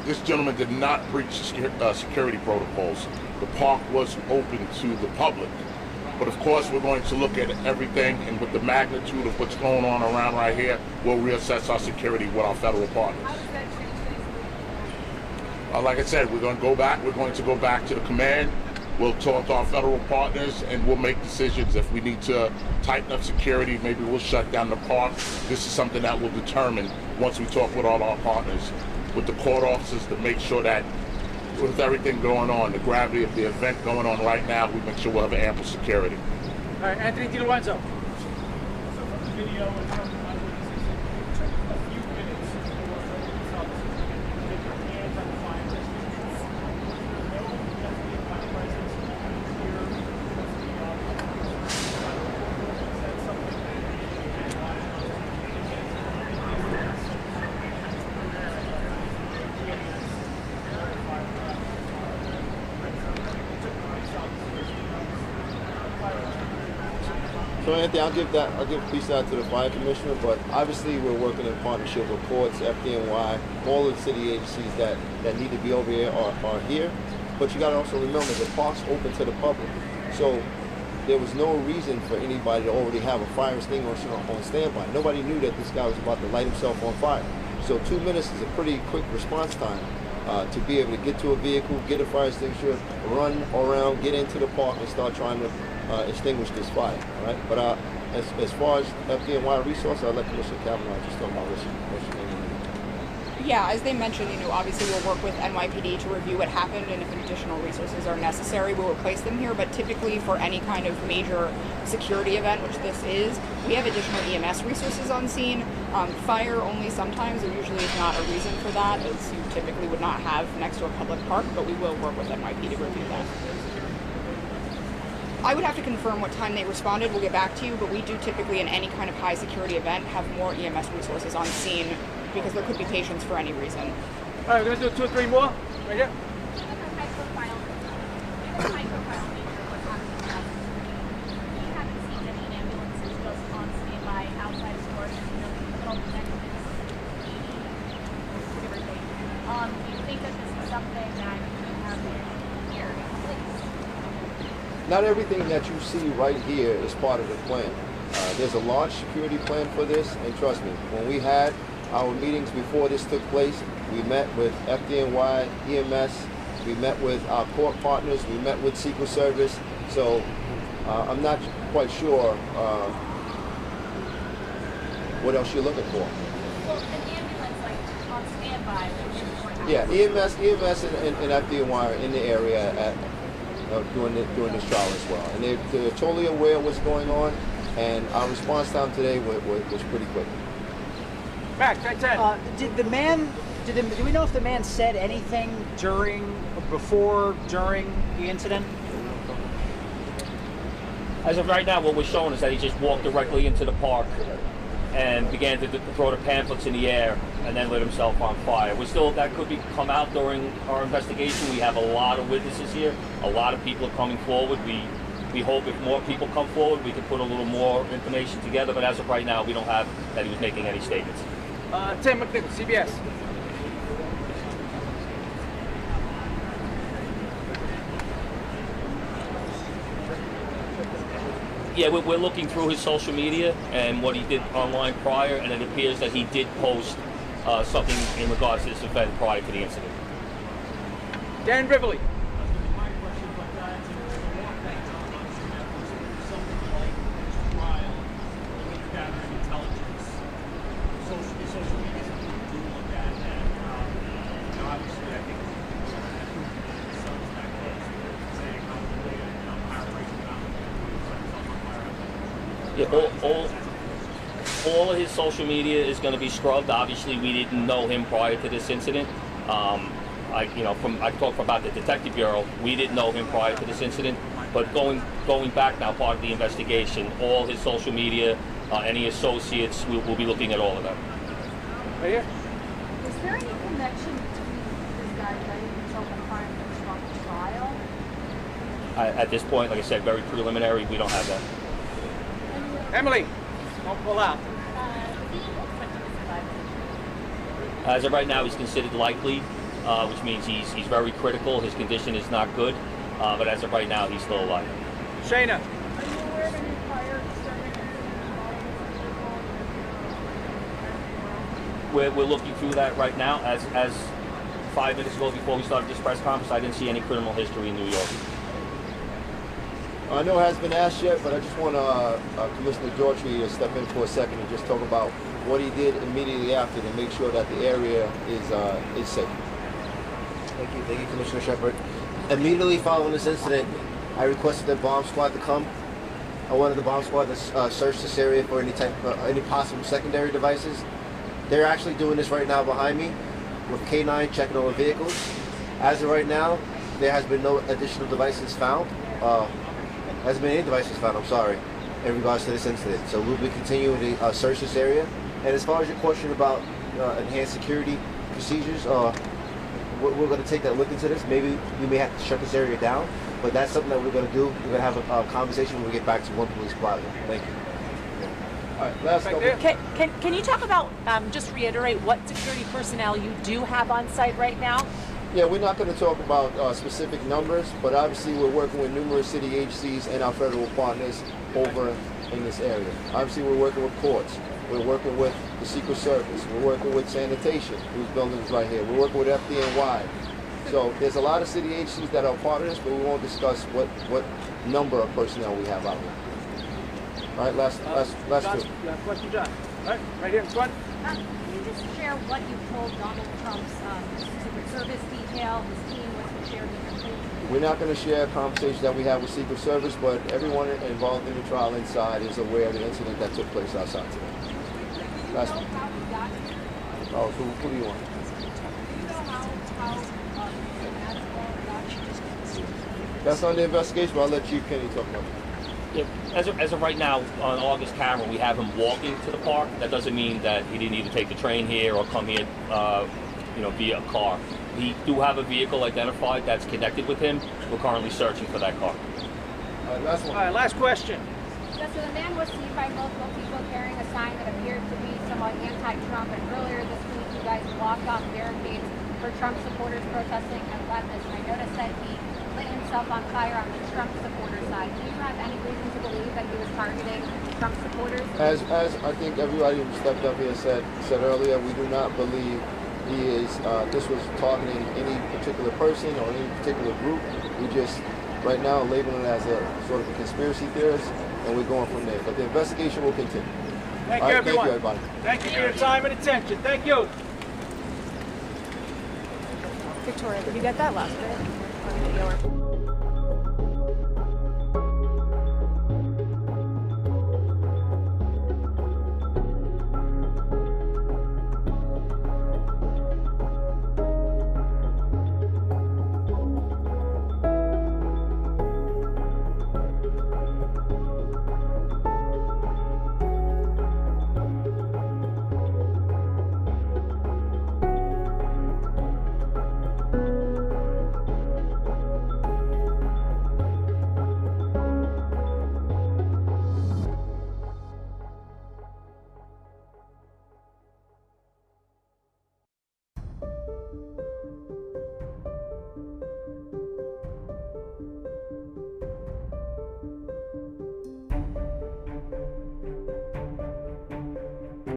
this gentleman did not breach security protocols. The park was open to the public. But of course, we're going to look at everything, and with the magnitude of what's going on around right here, we'll reassess our security with our federal partners. Like I said, we're going to go back. We're going to go back to the command. We'll talk to our federal partners, and we'll make decisions. If we need to tighten up security, maybe we'll shut down the park. This is something that we'll determine once we talk with all our partners, with the court officers, to make sure that with everything going on, the gravity of the event going on right now, we make sure we'll have ample security. All right, Anthony DiLorenzo. So Anthony, I'll give a piece of that to the fire commissioner, but obviously we're working in partnership with courts, FDNY, all of the city agencies that need to be over here are here. But you got to also remember the park's open to the public. So there was no reason for anybody to already have a fire extinguisher on standby. Nobody knew that this guy was about to light himself on fire. So 2 minutes is a pretty quick response time to be able to get to a vehicle, get a fire extinguisher, run around, get into the park and start trying to extinguish this fire, all right? But as far as FDNY resources, I'll let Commissioner Kavanaugh just talk about what she needs. Yeah, as they mentioned, obviously we'll work with NYPD to review what happened, and if additional resources are necessary, we'll replace them here. But typically for any kind of major security event, which this is, we have additional EMS resources on scene. Fire only sometimes, there usually is not a reason for that, as you typically would not have next to a public park, but we will work with NYPD to review that. I would have to confirm what time they responded. We'll get back to you, but we do typically in any kind of high security event have more EMS resources on scene because there could be patients for any reason. All right, we're going to do 2 or 3 more. Right here. Not everything that you see right here is part of the plan. There's a large security plan for this, and trust me, when we had our meetings before this took place, we met with FDNY, EMS, we met with our court partners, we met with Secret Service, so I'm not quite sure what else you're looking for. Well, an ambulance, like, on standby. Yeah, EMS and FDNY are in the area at during this trial as well, and they're totally aware of what's going on, and our response time today was pretty quick. Max, right there. Do we know if the man said anything before, during the incident? As of right now, what we're showing is that he just walked directly into the park and began to throw the pamphlets in the air and then lit himself on fire. That could come out during our investigation. We have a lot of witnesses here. A lot of people are coming forward. We hope if more people come forward, we can put a little more information together. But as of right now, we don't have that he was making any statements. Tim McNichol, CBS. Yeah, we're looking through his social media and what he did online prior, and it appears that he did post something in regards to this event prior to the incident. Dan Rivoli. Yeah, all of his social media is going to be scrubbed. Obviously, we didn't know him prior to this incident. I talked about the Detective Bureau. We didn't know him prior to this incident. But going back now, part of the investigation, all his social media, any associates, we'll be looking at all of them. Right here. Is there any connection between this guy lighting himself on fire and the Trump trial? At this point, like I said, very preliminary. We don't have that. Emily, don't pull out. As of right now, he's considered likely. which means he's very critical. His condition is not good, but as of right now, he's still alive. Shayna. Are you aware of any prior concerning We're looking through that right now. As 5 minutes ago, before we started this press conference, I didn't see any criminal history in New York. I know it hasn't been asked yet, but I just want Commissioner Doherty to step in for a second and just talk about what he did immediately after to make sure that the area is safe. Thank you, Commissioner Shepard. Immediately following this incident, I requested the bomb squad to come. I wanted the bomb squad to search this area for any possible secondary devices. They're actually doing this right now behind me with K9 checking all the vehicles. As of right now, there has been no additional devices found. Hasn't been any devices found, I'm sorry, in regards to this incident. So we'll be continuing to search this area. And as far as your question about enhanced security procedures, we're going to take that look into this. Maybe we may have to shut this area down, but that's something that we're going to do. We're going to have a conversation when we get back to One Police Plaza. Thank you. All right, last couple. Can you talk about, just reiterate what security personnel you do have on site right now? Yeah, we're not going to talk about specific numbers, but obviously we're working with numerous city agencies and our federal partners over in this area. Obviously we're working with courts. We're working with the Secret Service. We're working with sanitation, whose building is right here. We're working with FDNY. So there's a lot of city agencies that are part of this, but we won't discuss what number of personnel we have out there. All right, last John, two. question, John. All right here in front. Can you just share what you told Donald Trump's Secret Service detail, his team, what you shared with your team? We're not going to share conversations that we have with Secret Service, but everyone involved in the trial inside is aware of the incident that took place outside today. Last one. Oh, who do you want? That's on the investigation, but I'll let Chief Kenny talk about it. Yeah, as of right now, on August camera, we have him walking to the park. That doesn't mean that he didn't either take the train here or come here, via a car. We do have a vehicle identified that's connected with him. We're currently searching for that car. All right, last one. All right, last question. Yes, so the man was seen by multiple people carrying a sign that appeared to be somewhat anti-Trump, and earlier this week you guys blocked off barricades for Trump supporters protesting at Eyewitness, and I noticed that he lit himself on fire on the Trump supporter side. Do you have any reason to believe that he was targeting Trump supporters? As I think everybody who stepped up here said earlier, we do not believe this was targeting any particular person or any particular group. We just right now labeling it as a sort of a conspiracy theorist, and we're going from there. But the investigation will continue. Thank All you, right, everyone. Thank you, everybody. Thank you for your time and attention. Thank you. Victoria, did you get that last bit?